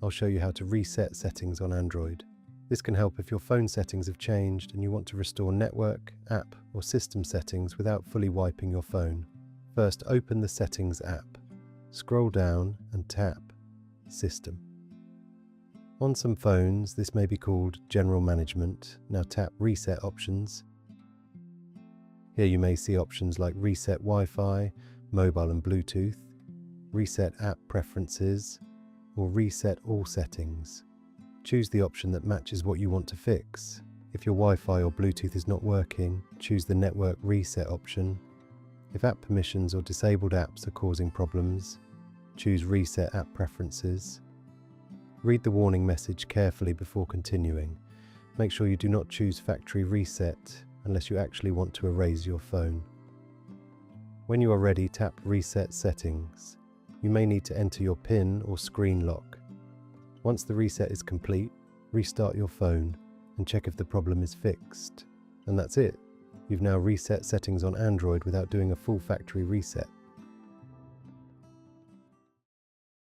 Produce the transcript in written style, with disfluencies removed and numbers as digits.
I'll show you how to reset settings on Android. This can help if your phone settings have changed and you want to restore network, app, or system settings without fully wiping your phone. First, open the Settings app. Scroll down and tap System. On some phones, this may be called General Management. Now tap Reset Options. Here you may see options like Reset Wi-Fi, Mobile and Bluetooth, Reset App Preferences, or Reset All Settings. Choose the option that matches what you want to fix. If your Wi-Fi or Bluetooth is not working, choose the Network Reset option. If app permissions or disabled apps are causing problems, choose Reset App Preferences. Read the warning message carefully before continuing. Make sure you do not choose Factory Reset unless you actually want to erase your phone. When you are ready, tap Reset Settings. You may need to enter your PIN or screen lock. Once the reset is complete, restart your phone and check if the problem is fixed. And that's it. You've now reset settings on Android without doing a full factory reset.